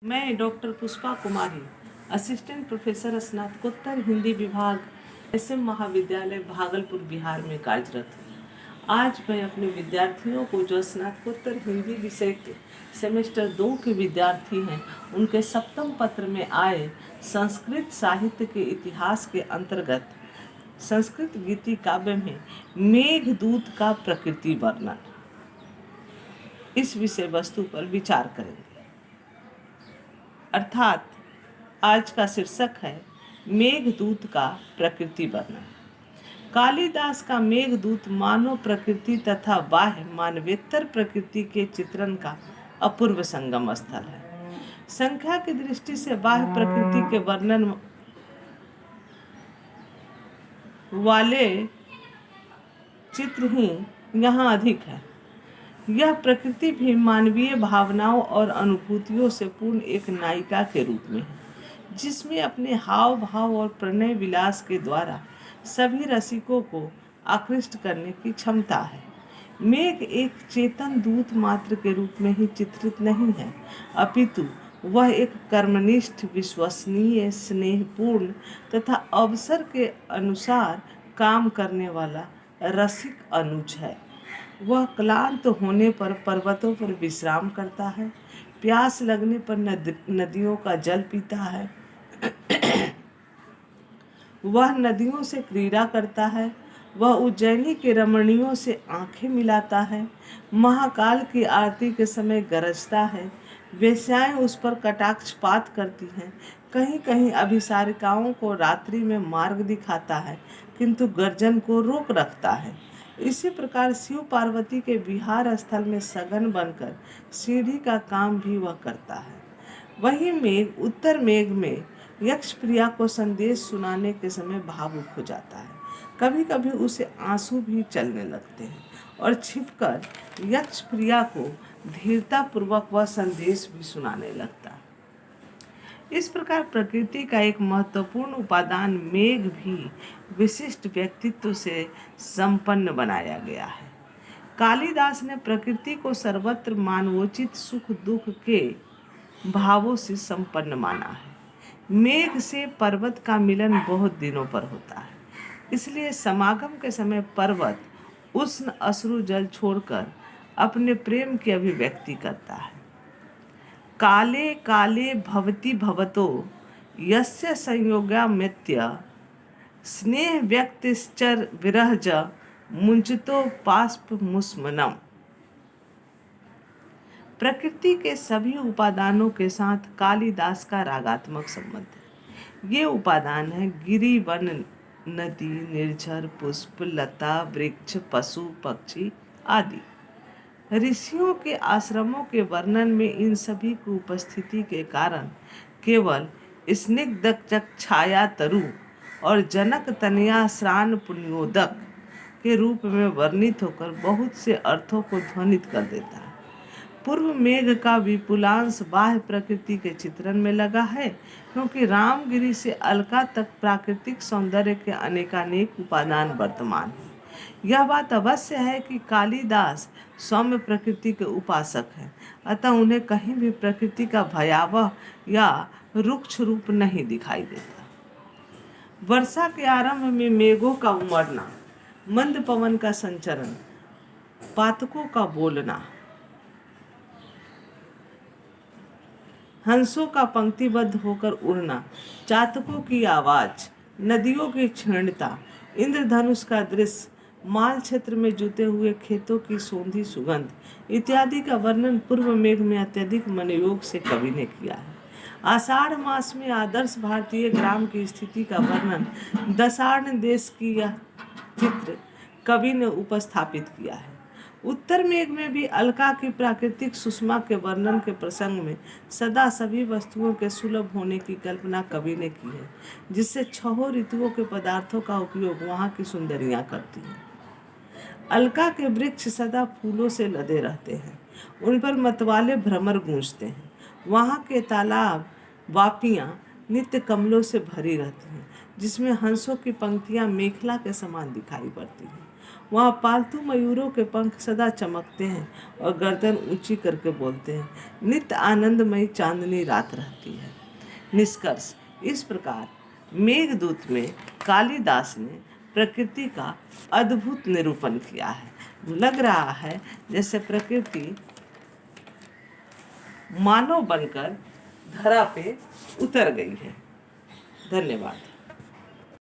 मैं डॉक्टर पुष्पा कुमारी, assistant professor स्नातकोत्तर हिंदी विभाग, SM महाविद्यालय भागलपुर बिहार में कार्यरत हूँ। आज मैं अपने विद्यार्थियों को जो स्नातकोत्तर हिंदी विषय के सेमेस्टर 2 के विद्यार्थी हैं, उनके सप्तम पत्र में आए संस्कृत साहित्य के इतिहास के अंतर्गत संस्कृत गीति काव्य में मेघदूत का प्रकृति वर्णन, इस विषय वस्तु पर विचार करेंगे। अर्थात आज का शीर्षक है मेघदूत का प्रकृति वर्णन। कालिदास का मेघदूत मानव प्रकृति तथा बाह्य मानवेतर प्रकृति के चित्रण का अपूर्व संगम स्थल है। संख्या की दृष्टि से बाह्य प्रकृति के वर्णन वाले चित्र ही यहाँ अधिक है। यह प्रकृति भी मानवीय भावनाओं और अनुभूतियों से पूर्ण एक नायिका के रूप में है, जिसमें अपने हाव भाव और प्रणय विलास के द्वारा सभी रसिकों को आकृष्ट करने की क्षमता है। मेघ एक चेतन दूत मात्र के रूप में ही चित्रित नहीं है, अपितु वह एक कर्मनिष्ठ, विश्वसनीय, स्नेहपूर्ण तथा अवसर के अनुसार काम करने वाला रसिक अनुज है। वह क्लांत होने पर पर्वतों पर विश्राम करता है, प्यास लगने पर नदियों का जल पीता है, वह नदियों से क्रीड़ा करता है, वह उज्जैनी के रमणियों से आंखें मिलाता है, महाकाल की आरती के समय गरजता है, वेश्याएं उस पर कटाक्षपात करती हैं, कहीं कहीं अभिसारिकाओं को रात्रि में मार्ग दिखाता है, किंतु गर्जन को रोक रखता है। इसी प्रकार शिव पार्वती के विहार स्थल में सघन बनकर सीढ़ी का काम भी वह करता है। वही मेघ उत्तर मेघ में यक्ष प्रिया को संदेश सुनाने के समय भावुक हो जाता है। कभी कभी उसे आंसू भी चलने लगते हैं और छिपकर यक्ष प्रिया को धीरता पूर्वक वह संदेश भी सुनाने लगता है। इस प्रकार प्रकृति का एक महत्वपूर्ण उपादान मेघ भी विशिष्ट व्यक्तित्व से संपन्न बनाया गया है। कालिदास ने प्रकृति को सर्वत्र मानवोचित सुख दुख के भावों से संपन्न माना है। मेघ से पर्वत का मिलन बहुत दिनों पर होता है, इसलिए समागम के समय पर्वत उष्ण अश्रु जल छोड़कर अपने प्रेम की अभिव्यक्ति करता है। काले काले भवति भवतो यस्य संयोगामृत्य स्नेह व्यक्तिश्चर विरहज मुंचतो पास्प मुस्मनम। प्रकृति के सभी उपादानों के साथ कालिदास का रागात्मक संबंध है। ये उपादान है गिरि, वन, नदी, निर्झर, पुष्प, लता, वृक्ष, पशु, पक्षी आदि। ऋषियों के आश्रमों के वर्णन में इन सभी की उपस्थिति के कारण केवल स्निग्ध छाया तरु और जनक तनया श्रान पुण्योदक के रूप में वर्णित होकर बहुत से अर्थों को ध्वनित कर देता है। पूर्व मेघ का विपुलांश बाह्य प्रकृति के चित्रण में लगा है, क्योंकि रामगिरी से अलका तक प्राकृतिक सौंदर्य के अनेकानेक उपादान वर्तमान हैं। यह बात अवश्य है कि कालिदास सौम्य प्रकृति के उपासक हैं, अतः उन्हें कहीं भी प्रकृति का भयावह या रुक्ष रूप नहीं दिखाई देता। वर्षा के आरंभ में मेघों का उमड़ना, मंद पवन का संचरण, पातकों का बोलना, हंसों का पंक्तिबद्ध होकर उड़ना, चातकों की आवाज, नदियों की क्षीणता, इंद्रधनुष का दृश्य, माल क्षेत्र में जुते हुए खेतों की सौंधी सुगंध इत्यादि का वर्णन पूर्व मेघ में अत्यधिक मनोयोग से कवि ने किया है। आषाढ़ मास में आदर्श भारतीय ग्राम की स्थिति का वर्णन दशार्ण देश की यह चित्र कवि ने उपस्थापित किया है। उत्तर मेघ में भी अलका की प्राकृतिक सुषमा के वर्णन के प्रसंग में सदा सभी वस्तुओं के सुलभ होने की कल्पना कवि ने की है, जिससे छहों ऋतुओं के पदार्थों का उपयोग वहाँ की सुंदरियाँ करती हैं। अलका के वृक्ष सदा फूलों से लदे रहते हैं, उन पर मतवाले भ्रमर गूंजते हैं। वहाँ के तालाब, वापियाँ नित्य कमलों से भरी रहती हैं, जिसमें हंसों की पंक्तियाँ मेखला के समान दिखाई पड़ती हैं। वहाँ पालतू मयूरों के पंख सदा चमकते हैं और गर्दन ऊंची करके बोलते हैं। नित्य आनंदमयी चांदनी रात रहती है। निष्कर्ष, इस प्रकार मेघदूत में कालिदास ने प्रकृति का अद्भुत निरूपण किया है। लग रहा है जैसे प्रकृति मानव बनकर धरा पे उतर गई है। धन्यवाद।